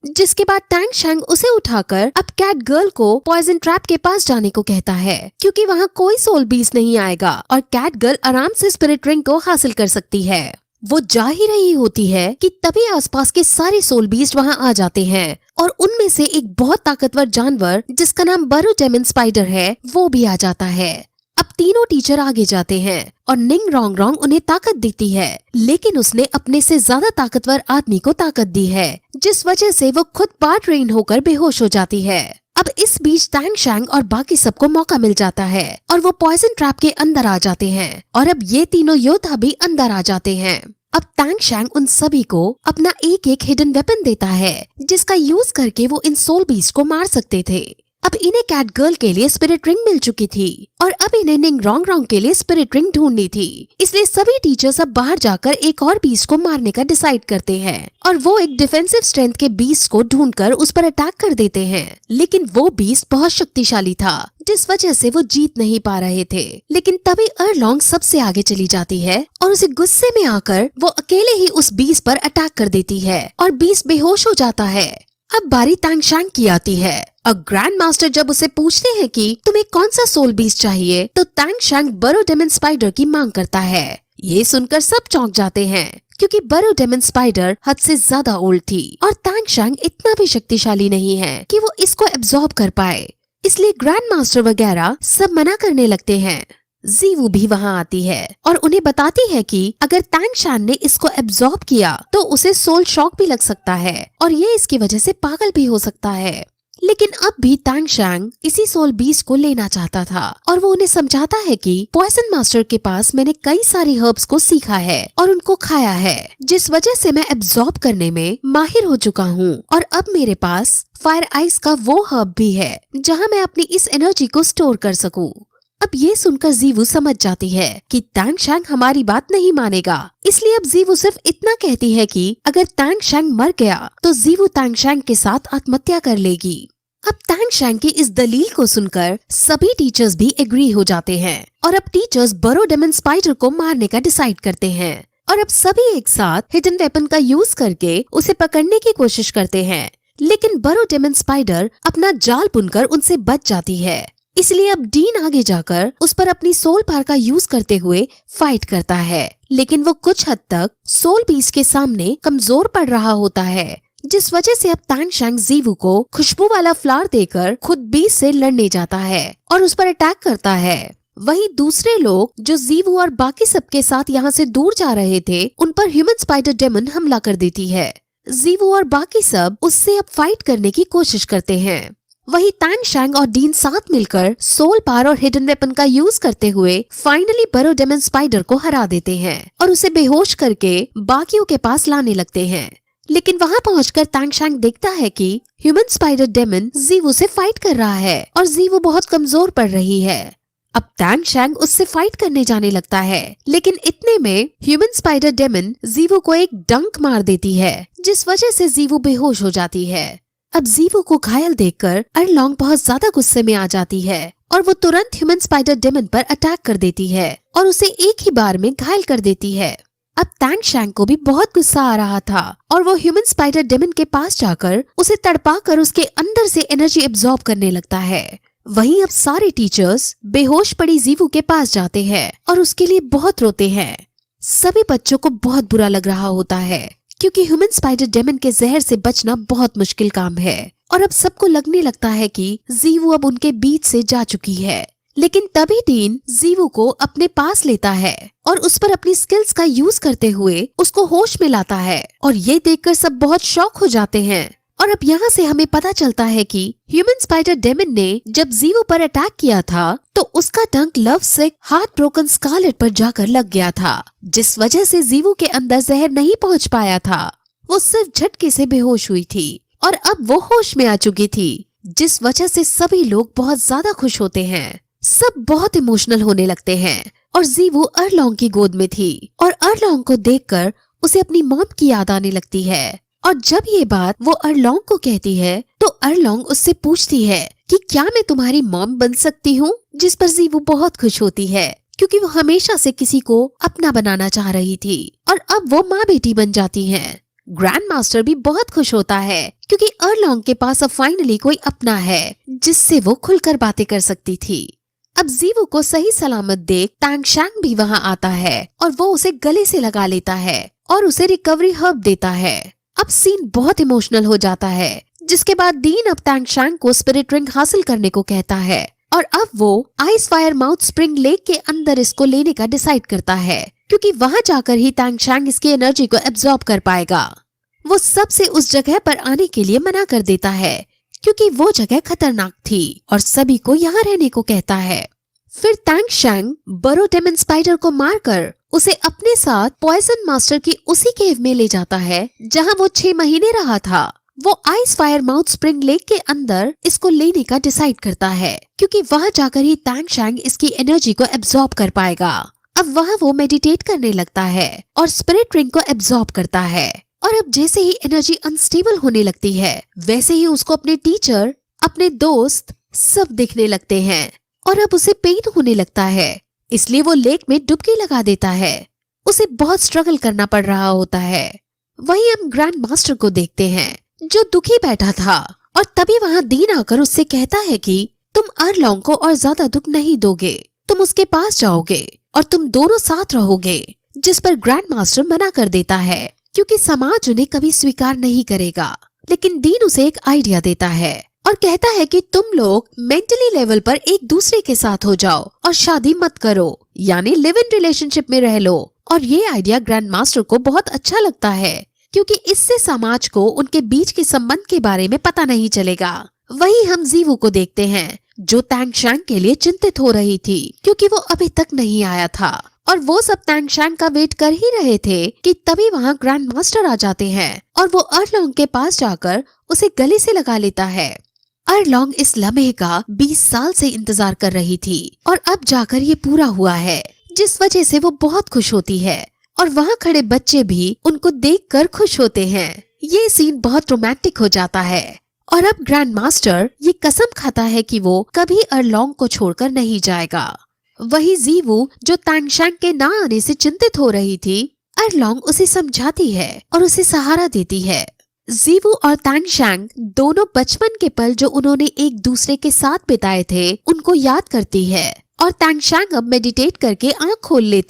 जिसके बाद टैंग शैंग उसे उठाकर अब कैट गर्ल को पॉइजन ट्रैप के पास जाने को कहता है, क्योंकि वहाँ कोई सोल बीस्ट नहीं आएगा और कैट गर्ल आराम से स्पिरिट रिंग को हासिल कर सकती है। वो जा ही रही होती है कि तभी आसपास के सारे सोल बीस्ट वहाँ आ जाते हैं और उनमें से एक बहुत ताकतवर जानवर जिसका नाम बरोडेमन स्पाइडर है वो भी आ जाता है। अब तीनों टीचर आगे जाते हैं और निंग रोंग रोंग उन्हें ताकत देती है, लेकिन उसने अपने से ज्यादा ताकतवर आदमी को ताकत दी है, जिस वजह से वो खुद पार्ट रेन होकर बेहोश हो जाती है। अब इस बीच टैंग शैंग और बाकी सबको मौका मिल जाता है और वो पॉइजन ट्रैप के अंदर आ जाते हैं और अब ये तीनों योद्धा भी अंदर आ जाते हैं। अब टैंग शैंग उन सभी को अपना एक एक हिडन वेपन देता है, जिसका यूज करके वो इन सोल बीस्ट को मार सकते थे। अब इन्हें कैट गर्ल के लिए स्पिरिट रिंग मिल चुकी थी और अब इन्हें निंग रोंग रोंग के लिए स्पिरिट रिंग ढूंढनी थी, इसलिए सभी टीचर्स अब बाहर जाकर एक और बीस्ट को मारने का डिसाइड करते हैं और वो एक डिफेंसिव स्ट्रेंथ के बीस्ट को ढूंढकर उस पर अटैक कर देते हैं। लेकिन वो बीस्ट बहुत शक्तिशाली था, जिस वजह से वो जीत नहीं पा रहे थे। लेकिन तभी अर्लोंग सबसे आगे चली जाती है और उसे गुस्से में आकर वो अकेले ही उस बीस्ट पर अटैक कर देती है और बीस्ट बेहोश हो जाता है। अब बारी टैंग शैंग की आती है और ग्रैंड मास्टर जब उसे पूछते हैं कि तुम्हें कौन सा सोल बीस्ट चाहिए, तो टैंग शैंग बरोडेमन स्पाइडर की मांग करता है। ये सुनकर सब चौंक जाते हैं, क्योंकि बरोडेमन स्पाइडर हद से ज्यादा ओल्ड थी और टैंग शैंग इतना भी शक्तिशाली नहीं है कि वो इसको एब्जॉर्ब कर पाए, इसलिए ग्रैंड मास्टर वगैरह सब मना करने लगते हैं। जीवू भी वहाँ आती है और उन्हें बताती है कि अगर टैंग शैंग ने इसको एब्जॉर्ब किया तो उसे सोल शॉक भी लग सकता है और ये इसकी वजह से पागल भी हो सकता है। लेकिन अब भी टैंग शैंग इसी सोल बीस्ट को लेना चाहता था और वो उन्हें समझाता है कि पॉइजन मास्टर के पास मैंने कई सारी हर्ब्स को सीखा है और उनको खाया है, जिस वजह से मैं एब्जॉर्ब करने में माहिर हो चुका हूँ और अब मेरे पास फायर आइस का वो हर्ब भी है जहाँ मैं अपनी इस एनर्जी को स्टोर कर सकूँ। अब ये सुनकर जीवू समझ जाती है कि टैंग शैंग हमारी बात नहीं मानेगा, इसलिए अब जीवू सिर्फ इतना कहती है कि अगर टैंग शैंग मर गया तो जीवू टैंग शैंग के साथ आत्महत्या कर लेगी। अब टैंग शैंग की इस दलील को सुनकर सभी टीचर्स भी एग्री हो जाते हैं और अब टीचर्स बरोडेमन स्पाइडर को मारने का डिसाइड करते हैं और अब सभी एक साथ हिडन वेपन का यूज करके उसे पकड़ने की कोशिश करते हैं। लेकिन बरोडेमन स्पाइडर अपना जाल बुनकर उनसे बच जाती है, इसलिए अब डीन आगे जाकर उस पर अपनी सोल पावर का यूज करते हुए फाइट करता है, लेकिन वो कुछ हद तक सोल बीस्ट के सामने कमजोर पड़ रहा होता है, जिस वजह से अब टैंग शैंग जीवू को खुशबू वाला फ्लावर देकर खुद बीस्ट से लड़ने जाता है और उस पर अटैक करता है। वहीं दूसरे लोग जो जीवू और बाकी सबके साथ यहाँ से दूर जा रहे थे, उन पर ह्यूमन स्पाइडर डेमन हमला कर देती है। जीवू और बाकी सब उससे अब फाइट करने की कोशिश करते हैं। वही टैंग शैंग और डीन साथ मिलकर सोल पावर और हिडन वेपन का यूज करते हुए फाइनली बरोडेमन स्पाइडर को हरा देते हैं और उसे बेहोश करके बाकियों के पास लाने लगते हैं। लेकिन वहां पहुंचकर टैंग शैंग देखता है कि ह्यूमन स्पाइडर डेमन जीवू से फाइट कर रहा है और जीवू बहुत कमजोर पड़ रही है। अब टैंग शैंग उससे फाइट करने जाने लगता है, लेकिन इतने में ह्यूमन स्पाइडर डेमन जीवू को एक डंक मार देती है, जिस वजह से जीवू बेहोश हो जाती है। अब जीवू को घायल देखकर अर्लोंग बहुत ज्यादा गुस्से में आ जाती है और वो तुरंत ह्यूमन स्पाइडर डेमन पर अटैक कर देती है और उसे एक ही बार में घायल कर देती है। अब टैंग शैंग को भी बहुत गुस्सा आ रहा था और वो ह्यूमन स्पाइडर डेमन के पास जाकर उसे तड़पाकर उसके अंदर से एनर्जी एब्जॉर्ब करने लगता है। वहीं अब सारे टीचर्स बेहोश पड़ी जीवू के पास जाते हैं और उसके लिए बहुत रोते हैं। सभी बच्चों को बहुत बुरा लग रहा होता है, क्योंकि ह्यूमन स्पाइडर डेमन के जहर से बचना बहुत मुश्किल काम है और अब सबको लगने लगता है कि जीवू अब उनके बीच से जा चुकी है। लेकिन तभी डीन जीवू को अपने पास लेता है और उस पर अपनी स्किल्स का यूज करते हुए उसको होश में लाता है और ये देखकर सब बहुत शॉक हो जाते हैं। और अब यहाँ से हमें पता चलता है कि ह्यूमन स्पाइडर डेमन ने जब जीवू पर अटैक किया था तो उसका डंक लव सिक हार्ट ब्रोकन स्कारलेट पर जाकर लग गया था, जिस वजह से जीवू के अंदर जहर नहीं पहुँच पाया था। वो सिर्फ झटके से बेहोश हुई थी और अब वो होश में आ चुकी थी, जिस वजह से सभी लोग बहुत ज्यादा खुश होते हैं। सब बहुत इमोशनल होने लगते हैं और जीवू अर्लोंग की गोद में थी और अर्लोंग को देखकर उसे अपनी मॉम की याद आने लगती है। और जब ये बात वो अर्लोंग को कहती है तो अर्लोंग उससे पूछती है कि क्या मैं तुम्हारी मॉम बन सकती हूँ, जिस पर जीवू बहुत खुश होती है, क्योंकि वो हमेशा से किसी को अपना बनाना चाह रही थी और अब वो माँ बेटी बन जाती हैं। ग्रैंड मास्टर भी बहुत खुश होता है क्योंकि अर्लोंग के पास अब फाइनली कोई अपना है जिससे वो खुलकर बातें कर सकती थी। अब जीवू को सही सलामत देख टैंग शैंग भी वहाँ आता है और वो उसे गले से लगा लेता है और उसे रिकवरी हर्ब देता है। अब सीन बहुत इमोशनल हो जाता है, जिसके बाद डीन अब टैंग शैंग को स्पिरिट रिंग हासिल करने को कहता है और अब वो ice fire mouth spring lake के अंदर इसको लेने का डिसाइड करता है क्योंकि वहाँ जाकर ही टैंग शैंग इसकी एनर्जी को एब्जॉर्ब कर पाएगा। वो सबसे उस जगह पर आने के लिए मना कर देता है क्योंकि वो जगह खतरनाक थी और सभी को यहाँ रहने को कहता है। फिर टैंग शैंग बरो डेमन स्पाइडर को मारकर उसे अपने साथ पॉइजन मास्टर की उसी केव में ले जाता है जहाँ वो 6 महीने रहा था। वो ice fire mouth spring lake के अंदर इसको लेने का डिसाइड करता है क्योंकि वहाँ जाकर ही टैंग शैंग इसकी एनर्जी को एब्जॉर्ब कर पाएगा। अब वहाँ वो मेडिटेट करने लगता है और स्पिरिट रिंग को एब्जॉर्ब करता है और अब जैसे ही एनर्जी अनस्टेबल होने लगती है वैसे ही उसको अपने टीचर, अपने दोस्त सब दिखने लगते हैं और अब उसे पेन होने लगता है, इसलिए वो लेक में डुबकी लगा देता है। उसे बहुत स्ट्रगल करना पड़ रहा होता है। वहीं हम ग्रैंड मास्टर को देखते हैं जो दुखी बैठा था और तभी वहाँ डीन आकर उससे कहता है कि तुम अर्लोंग को और ज्यादा दुख नहीं दोगे, तुम उसके पास जाओगे और तुम दोनों साथ रहोगे। जिस पर ग्रैंड मास्टर मना कर देता है क्योंकि समाज उन्हें कभी स्वीकार नहीं करेगा। लेकिन डीन उसे एक आइडिया देता है और कहता है कि तुम लोग मेंटली लेवल पर एक दूसरे के साथ हो जाओ और शादी मत करो, यानी लिव इन रिलेशनशिप में रह लो। और ये आइडिया ग्रैंड मास्टर को बहुत अच्छा लगता है क्योंकि इससे समाज को उनके बीच के संबंध के बारे में पता नहीं चलेगा। वहीं हम जीवू को देखते हैं जो टैंग शैंग के लिए चिंतित हो रही थी क्योंकि वो अभी तक नहीं आया था और वो सब टैंग शैंग का वेट कर ही रहे थे कि तभी वहाँ ग्रैंड मास्टर आ जाते हैं और वो अर्लोंग के पास जाकर उसे गले से लगा लेता है। अर्लोंग इस लम्हे का 20 साल से इंतजार कर रही थी और अब जाकर ये पूरा हुआ है, जिस वजह से वो बहुत खुश होती है और वहाँ खड़े बच्चे भी उनको देखकर खुश होते हैं। ये सीन बहुत रोमांटिक हो जाता है और अब ग्रैंड मास्टर ये कसम खाता है कि वो कभी अर्लोंग को छोड़कर नहीं जाएगा। वही जीवू जो टैंग शैंग के ना आने से चिंतित हो रही थी, अर्लोंग उसे समझाती है और उसे सहारा देती है। जीवू और टैंग शैंग दोनों बचपन के पल जो उन्होंने एक दूसरे के साथ बिताए थे उनको याद करती है और टैंग शैंग अब मेडिटेट करके आँख खोल लेता